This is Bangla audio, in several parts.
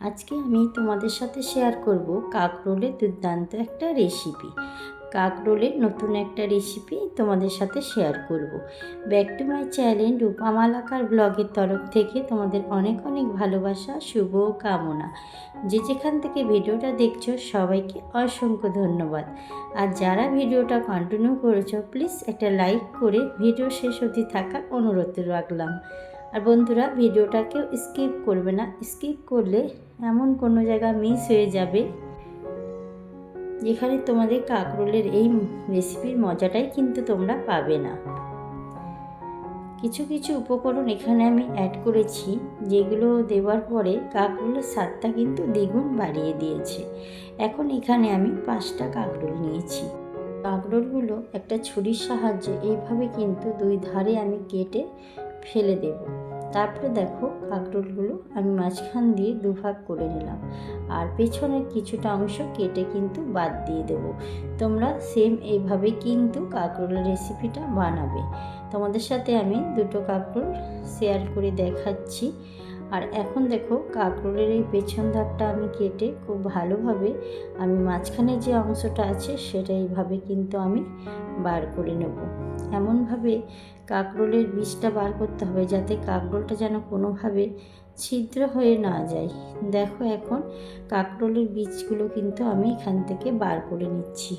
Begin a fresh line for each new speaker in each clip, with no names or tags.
আজকে আমি তোমাদের সাথে শেয়ার করব কাকরোলের দুর্দান্ত একটা রেসিপি। কাকরোলের নতুন একটা রেসিপি তোমাদের সাথে শেয়ার করব। ব্যাক টু মাই চ্যানেল রূপা মালাকার ব্লগের তরফ থেকে তোমাদের অনেক অনেক ভালোবাসা, শুভ কামনা। যে যেখান থেকে ভিডিওটা দেখছো সবাইকে অসংখ্য ধন্যবাদ। আর যারা ভিডিওটা কন্টিনিউ করেছো প্লিজ একটা লাইক করে ভিডিও শেষ অবধি থাকার অনুরোধ রাখলাম। আর বন্ধুরা, ভিডিওটাকেও স্কিপ করবে না, স্কিপ করলে এমন কোনো জায়গা মিস হয়ে যাবে যেখানে তোমাদের কাকরোলের এই রেসিপির মজাটাই কিন্তু তোমরা পাবে না। কিছু কিছু উপকরণ এখানে আমি অ্যাড করেছি, যেগুলো দেওয়ার পরে কাকরোলের স্বাদটা কিন্তু দ্বিগুণ বাড়িয়ে দিয়েছে। এখন এখানে আমি 5টা কাকরোল নিয়েছি। কাকরোলগুলো একটা ছুরির সাহায্যে এইভাবে কিন্তু দুই ধারে আমি কেটে ফেলে দেব। তারপরে দেখো, কাকরোলগুলো আমি মাঝখান দিয়ে দুভাগ করে নিলাম, আর পেছনের কিছুটা অংশ কেটে কিন্তু বাদ দিয়ে দেব। তোমরা সেম এইভাবে কিন্তু কাকরোলের রেসিপিটা বানাবে। তোমাদের সাথে আমি দুটো কাকরোল শেয়ার করে দেখাচ্ছি। আর এখন দেখো, কাকরোলের এই পেছন ধারটা আমি কেটে খুব ভালোভাবে আমি মাঝখানে যে অংশটা আছে সেটা এইভাবে কিন্তু আমি বার করে নেব। এমনভাবে কাকরোলের বীজটা বার করতে হবে যাতে কাকরোলটা যেন কোনোভাবে ছিদ্র হয়ে না যায়। দেখো, এখন কাকরোলের বীজগুলো কিন্তু আমি এখান থেকে বার করে নিচ্ছি।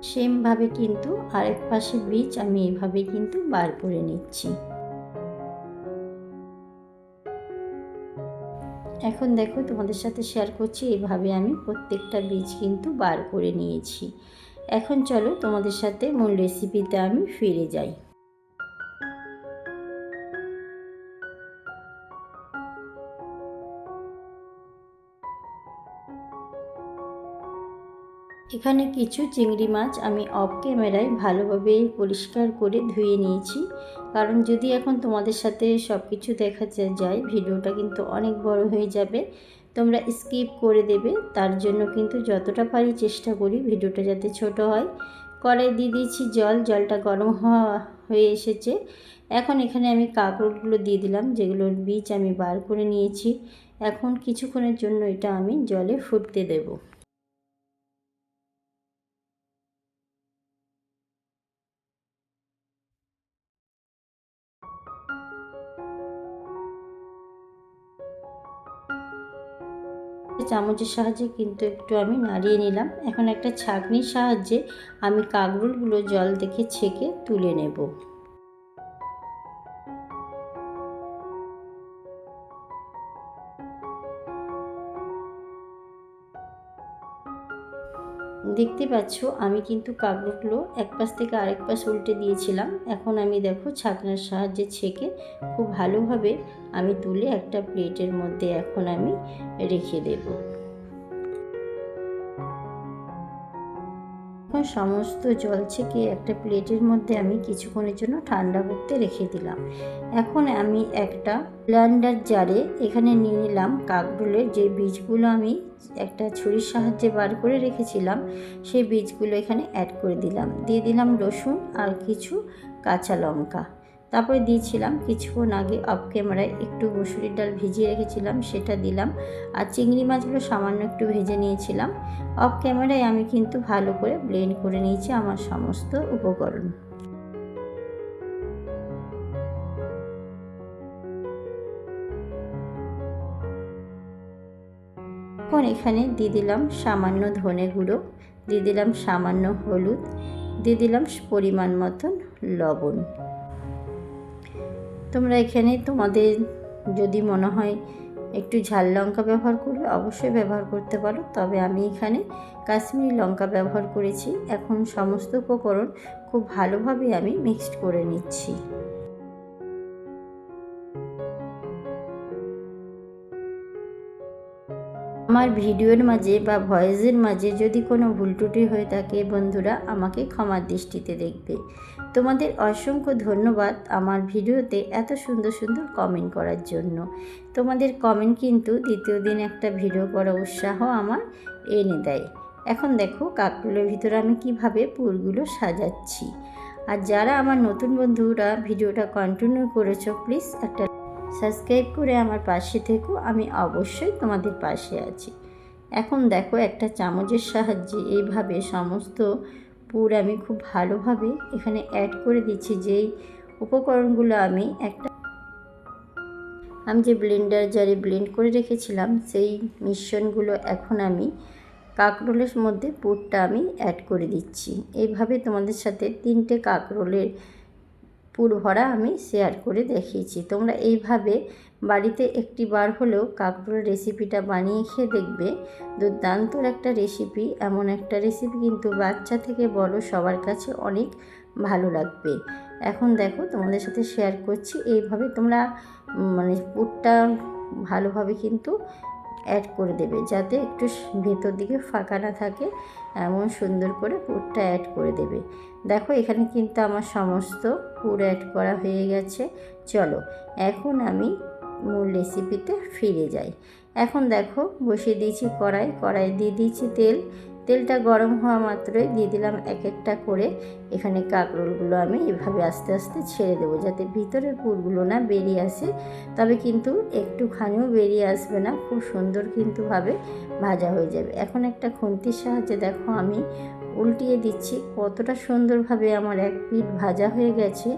সেমভাবে কিন্তু আরেক পাশের বীজ আমি এইভাবে কিন্তু বার করে নিচ্ছি। এখন দেখো, তোমাদের সাথে শেয়ার করছি এইভাবে আমি প্রত্যেকটা বীজ কিন্তু বার করে নিয়েছি। এখন চলো তোমাদের সাথে মূল রেসিপিতে আমি ফিরে যাই। এখানে কিছু চিংড়ি মাছ আমি অফ ক্যামেরায় ভালোভাবে পরিষ্কার করে ধুয়ে নিয়েছি, কারণ যদি এখন তোমাদের সাথে সব কিছু দেখাতে যায় ভিডিওটা কিন্তু অনেক বড় হয়ে যাবে, তোমরা স্কিপ করে দেবে। তার জন্য কিন্তু যতটা পারি চেষ্টা করি ভিডিওটা যাতে ছোট হয়। কড়াই দিয়ে দিয়েছি জল, জলটা গরম হয়ে এসেছে। এখন এখানে আমি কাঁকরোলগুলো দিয়ে দিলাম, যেগুলোর বীজ আমি বার করে নিয়েছি। এখন কিছুক্ষণের জন্য এটা আমি জলে ফুটতে দেবো। চামচের সাহায্যে কিন্তু একটু আমি নাড়িয়ে নিলাম। এখন একটা ছাঁকনির সাহায্যে আমি কাঁকরোলগুলো জল থেকে ছেঁকে তুলে নেব। দেখতে পাচ্ছ, আমি কিন্তু কাঁকরোলগুলো এক পাশ থেকে আরেক পাশ উল্টে দিয়েছিলাম। এখন আমি দেখো ছাঁকনার সাহায্যে ছেঁকে খুব ভালোভাবে আমি তুলে একটা প্লেটের মধ্যে এখন আমি রেখে দেব। এখন সমস্ত জল ছেঁকে একটা প্লেটের মধ্যে আমি কিছুক্ষণের জন্য ঠান্ডা করতে রেখে দিলাম। এখন আমি একটা ব্লেন্ডার জারে এখানে নিয়ে নিলাম কাকরোলের যে বীজগুলো আমি একটা ছুরির সাহায্যে বার করে রেখেছিলাম, সেই বীজগুলো এখানে অ্যাড করে দিলাম। দিয়ে দিলাম রসুন আর কিছু কাঁচা লঙ্কা। তারপরে দিয়েছিলাম কিছুক্ষণ আগে অফ ক্যামেরায় একটু মসুরির ডাল ভিজিয়ে রেখেছিলাম, সেটা দিলাম। আর চিংড়ি মাছগুলো সামান্য একটু ভেজে নিয়েছিলাম। অফ ক্যামেরায় আমি কিন্তু ভালো করে ব্লেন্ড করে নিয়েছি আমার সমস্ত উপকরণ। এখন এখানে দিয়ে দিলাম সামান্য ধনে গুঁড়ো, দিয়ে দিলাম সামান্য হলুদ, দিয়ে দিলাম পরিমাণ মতন লবণ। তোমরা এখানে তোমাদের যদি মনে হয় একটু ঝাল লঙ্কা ব্যবহার করলে অবশ্যই ব্যবহার করতে পারো, তবে আমি এখানে কাশ্মীরি লঙ্কা ব্যবহার করেছি। এখন সমস্ত উপকরণ খুব ভালোভাবে আমি মিক্সড করে নিচ্ছি। আমার ভিডিওর মাঝে বা ভয়েসের মাঝে যদি কোনো ভুল ত্রুটি হয়ে থাকে বন্ধুরা, আমাকে ক্ষমার দৃষ্টিতে দেখবে। তোমাদের অসংখ্য ধন্যবাদ আমার ভিডিওতে এত সুন্দর সুন্দর কমেন্ট করার জন্য। তোমাদের কমেন্ট কিন্তু দ্বিতীয় দিন একটা ভিডিও করার উৎসাহ আমার এনে দেয়। এখন দেখো কাঁকরোলের ভিতরে আমি কিভাবে পুরগুলো সাজাচ্ছি। আর যারা আমার নতুন বন্ধুরা ভিডিওটা কন্টিনিউ করেছো, প্লিজ একটা সাবস্ক্রাইব করে আমার পাশে থেকো, আমি অবশ্যই তোমাদের পাশে আছি। এখন দেখো একটা চামচের সাহায্যে এইভাবে সমস্ত পুর আমি খুব ভালোভাবে এখানে অ্যাড করে দিচ্ছি। যেই উপকরণগুলো আমি যে ব্লেন্ডার জারে ব্লেন্ড করে রেখেছিলাম সেই মিশ্রণগুলো এখন আমি কাঁকরোলের মধ্যে পুরটা আমি অ্যাড করে দিচ্ছি। এইভাবে তোমাদের সাথে 3টে কাঁকরোলের পুর ভরা আমি শেয়ার করে দেখিয়েছি। তোমরা এইভাবে বাড়িতে একটি বার হলেও কাঁকরোলের রেসিপিটা বানিয়ে খেয়ে দেখবে। দুর্দান্ত একটা রেসিপি, এমন একটা রেসিপি কিন্তু বাচ্চা থেকে বড় সবার কাছে অনেক ভালো লাগবে। এখন দেখো তোমাদের সাথে শেয়ার করছি, এইভাবে তোমরা পুরটা ভালোভাবে কিন্তু অ্যাড করে দেবে, যাতে একটু ভেতর দিকে ফাঁকা না থাকে, এমন সুন্দর করে পুরটা অ্যাড করে দেবে। দেখো এখানে কিন্তু আমার সমস্ত পুর অ্যাড করা হয়ে গেছে। চলো এখন আমি মূল রেসিপিতে ফিরে যাই। এখন দেখো বসিয়ে দিয়েছি কড়াই দিয়ে দিয়েছি তেলটা গরম হওয়া মাত্রই দিয়ে দিলাম এক একটা করে এখানে কাঁকরোলগুলো আমি এভাবে আস্তে আস্তে ছেড়ে দেবো, যাতে ভিতরের পুরগুলো না বেরিয়ে আসে। তবে কিন্তু একটুখানিও বেরিয়ে আসবে না, খুব সুন্দর কিন্তু ভাবে ভাজা হয়ে যাবে। এখন একটা খুন্তির সাহায্যে দেখো আমি উল্টিয়ে দিচ্ছি, কতটা সুন্দরভাবে আমার এক পিঠ ভাজা হয়ে গেছে।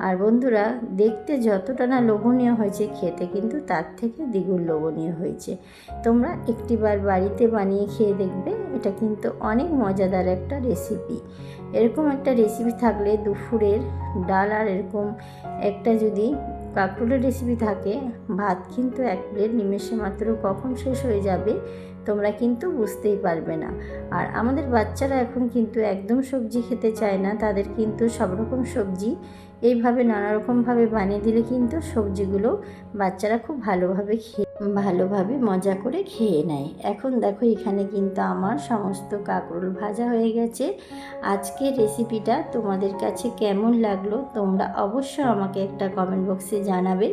আর বন্ধুরা, দেখতে যতটা না লোভনীয় হয়েছে, খেতে কিন্তু তার থেকে দ্বিগুণ লোভনীয় হয়েছে। তোমরা একটিবার বাড়িতে বানিয়ে খেয়ে দেখবে, এটা কিন্তু অনেক মজাদার একটা রেসিপি। এরকম একটা রেসিপি থাকলে দুপুরের ডাল আর এরকম একটা যদি কাঁকরোলের রেসিপি থাকে, ভাত কিন্তু এক প্লেট নিমেষে মাত্র কখন শেষ হয়ে যাবে তোমরা কিন্তু বুঝতেই পারবে না। আর আমাদের বাচ্চারা এখন কিন্তু একদম সবজি খেতে চায় না, তাদের কিন্তু সব রকম সবজি এইভাবে নানা রকমভাবে বানিয়ে দিলে কিন্তু সবজিগুলো বাচ্চারা খুব ভালোভাবে মজা করে খেয়ে নেয়। এখন দেখো এখানে কিন্তু আমার সমস্ত কাঁকরোল ভাজা হয়ে গেছে। আজকের রেসিপিটা তোমাদের কাছে কেমন লাগলো তোমরা অবশ্যই আমাকে একটা কমেন্ট বক্সে জানাবে।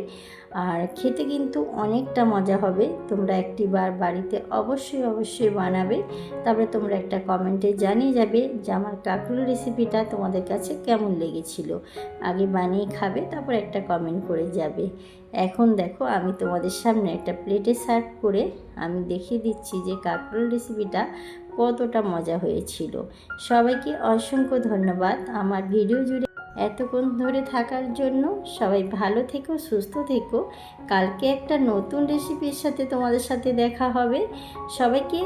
আর খেতে কিন্তু অনেকটা মজা হবে। তোমরা একটিবার বাড়িতে অবশ্যই বানাবে, তারপরে তোমরা একটা কমেন্টে জানিয়ে যাবে যে আমার কাঁকরোল রেসিপিটা তোমাদের কাছে কেমন লেগেছিল। আগে বানিয়ে খাবে, তারপর একটা কমেন্ট করে যাবে। এখন দেখো আমি তোমাদের সামনে একটা প্লেটে সার্ভ করে আমি দেখিয়ে দিচ্ছি যে কাঁকরোল রেসিপিটা কতটা মজা হয়েছিল। সবাইকে অসংখ্য ধন্যবাদ আমার ভিডিও জুড়ে এতক্ষণ ধরে থাকার জন্য। সবাই ভালো থেকো, সুস্থ থেকো। কালকে একটা নতুন রেসিপির সাথে তোমাদের সাথে দেখা হবে। সবাইকে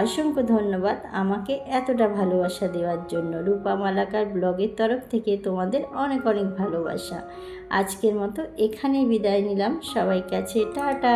অসংখ্য ধন্যবাদ আমাকে এতটা ভালোবাসা দেওয়ার জন্য। রূপা মালাকার ব্লগের তরফ থেকে তোমাদের অনেক অনেক ভালোবাসা। আজকের মতো এখানেই বিদায় নিলাম, সবাই কাছে টাটা।